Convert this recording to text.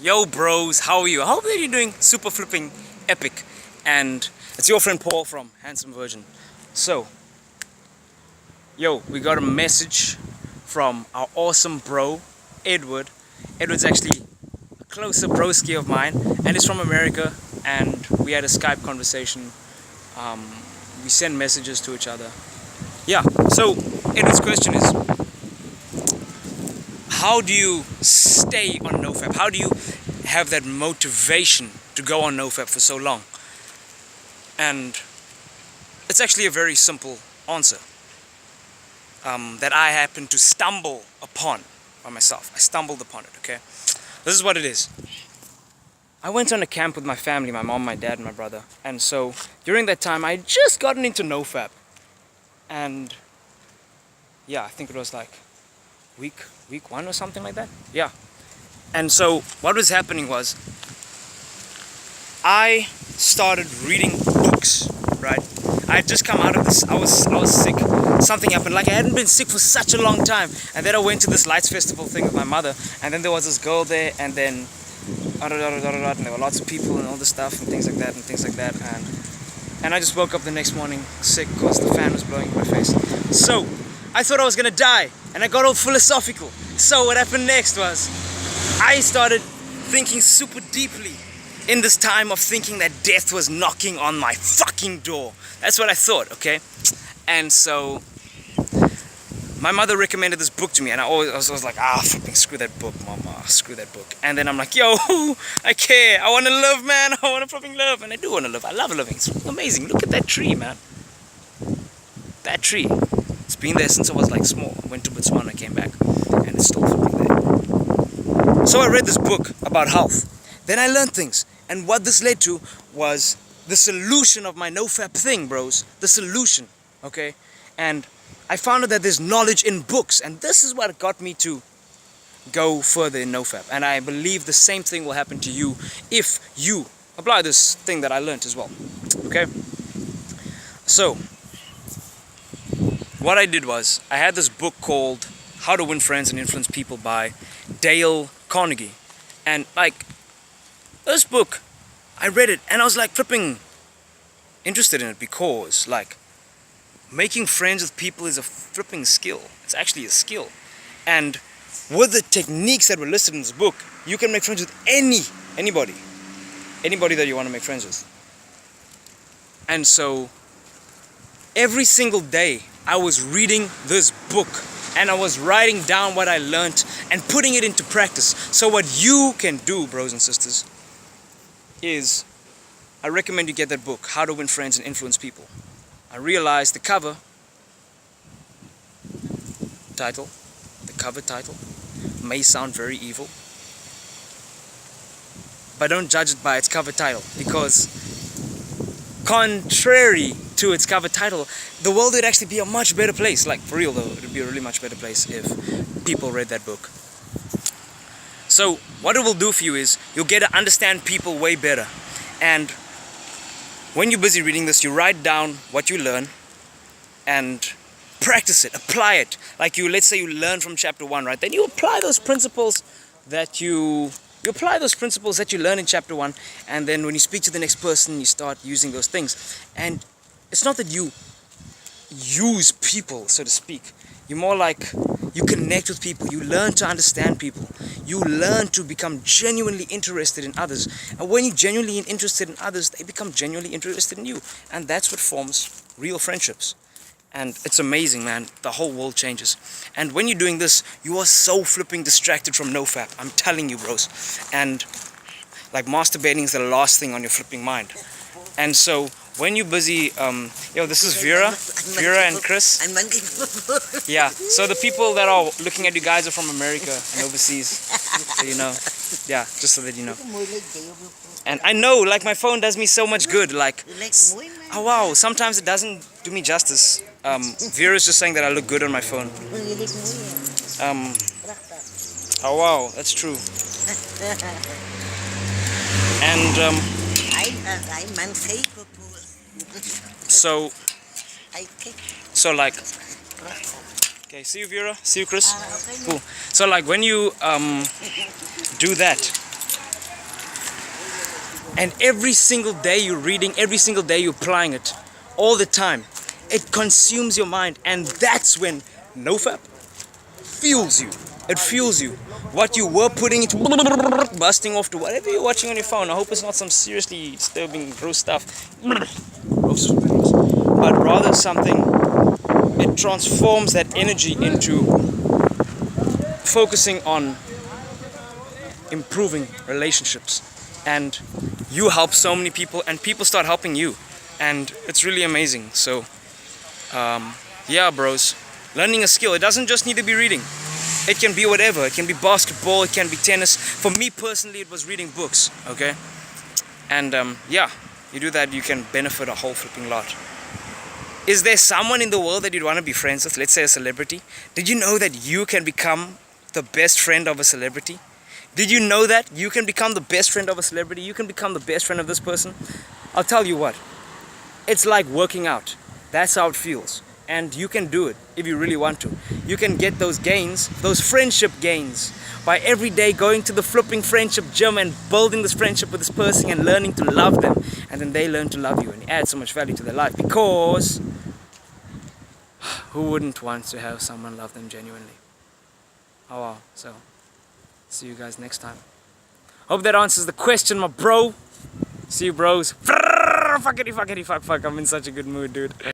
Yo bros, how are you? I hope that you're doing super flipping epic. And it's your friend Paul from Handsome Virgin. So, yo, we got a message from our awesome bro, Edward. Edward's actually a closer broski of mine, and he's from America, and we had a Skype conversation. We send messages to each other. Yeah, so Edward's question is, how do you stay on NOFAP? How do you have that motivation to go on NOFAP for so long? And it's actually a very simple answer that I happened to stumble upon by myself. I stumbled upon it, okay? This is what it is. I went on a camp with my family, my mom, my dad, and my brother. And so during that time, I had just gotten into NOFAP. And yeah, I think it was like week 1 or something like that. Yeah. And so what was happening was I started reading books, right? I had just come out of this, I was sick. Something happened, like I hadn't been sick for such a long time. And then I went to this lights festival thing with my mother, and then there was this girl there, and then and there were lots of people and all this stuff and things like that. And I just woke up the next morning sick because the fan was blowing in my face. So I thought I was gonna die, and I got all philosophical. So what happened next was I started thinking super deeply in this time of thinking that death was knocking on my fucking door. That's what I thought, okay? And so my mother recommended this book to me, and I was like, flipping screw that book, mama, screw that book. And then I'm like, yo, I care, I want to live, man, I want to flipping live, and I do want to live, I love living, it's amazing. Look at that tree, man, that tree, it's been there since I was like small. I went to Botswana, came back, and it's still flipping there. So I read this book about health, then I learned things, and what this led to was the solution of my NOFAP thing, bros, the solution, okay? And I found out that there's knowledge in books, and this is what got me to go further in NOFAP. And I believe the same thing will happen to you if you apply this thing that I learned as well. Okay? So, what I did was, I had this book called How to Win Friends and Influence People by Dale Carnegie. And like, this book, I read it, and I was like flipping interested in it because, like, making friends with people is a flipping skill. It's actually a skill. And with the techniques that were listed in this book, you can make friends with anybody that you want to make friends with. And so every single day I was reading this book, and I was writing down what I learned and putting it into practice. So what you can do, bros and sisters, is I recommend you get that book, How to Win Friends and Influence People. I realized the cover title may sound very evil, but don't judge it by its cover title, because contrary to its cover title, the world would actually be a much better place. Like, for real though, it would be a really much better place if people read that book. So what it will do for you is you'll get to understand people way better. And when you're busy reading this, you write down what you learn and practice it, apply it. Like, let's say you learn from chapter 1, right? Then you apply those principles that you learn in chapter 1, and then when you speak to the next person, you start using those things. And it's not that you use people, so to speak. You're more like, you connect with people, you learn to understand people, you learn to become genuinely interested in others. And when you're genuinely interested in others, they become genuinely interested in you. And that's what forms real friendships. And it's amazing, man. The whole world changes. And when you're doing this, you are so flipping distracted from NOFAP. I'm telling you, bros. And like, masturbating is the last thing on your flipping mind. And so when you're busy, yo, this is Vera and Chris. Yeah, so the people that are looking at you guys are from America and overseas, so you know, yeah, just so that you know. And I know, like, my phone does me so much good, like, oh wow, sometimes it doesn't do me justice. Vera's just saying that I look good on my phone. Oh wow, that's true. And so like, Okay, see you, Vera. See you, Chris. Cool. So like when you do that, and every single day you're reading, every single day you're applying it, all the time, it consumes your mind, and that's when NOFAP fuels you. It fuels you. What you were putting into busting off to whatever you're watching on your phone. I hope it's not some seriously disturbing, gross stuff. Gross. But rather something, it transforms that energy into focusing on improving relationships. And you help so many people, and people start helping you. And it's really amazing. So, yeah, bros. Learning a skill, it doesn't just need to be reading. It can be whatever. It can be basketball, it can be tennis. For me personally, it was reading books, okay? And yeah, you do that, you can benefit a whole flipping lot. Is there someone in the world that you'd want to be friends with? Let's say a celebrity. Did you know that you can become the best friend of a celebrity? Did you know that you can become the best friend of a celebrity? You can become the best friend of this person? I'll tell you what. It's like working out. That's how it feels. And you can do it if you really want to. You can get those gains, those friendship gains, by every day going to the flipping friendship gym and building this friendship with this person and learning to love them. And then they learn to love you and add so much value to their life, because who wouldn't want to have someone love them genuinely? Oh wow. So, see you guys next time. Hope that answers the question, my bro. See you, bros. Fuckity fuckity fuck fuck. I'm in such a good mood, dude.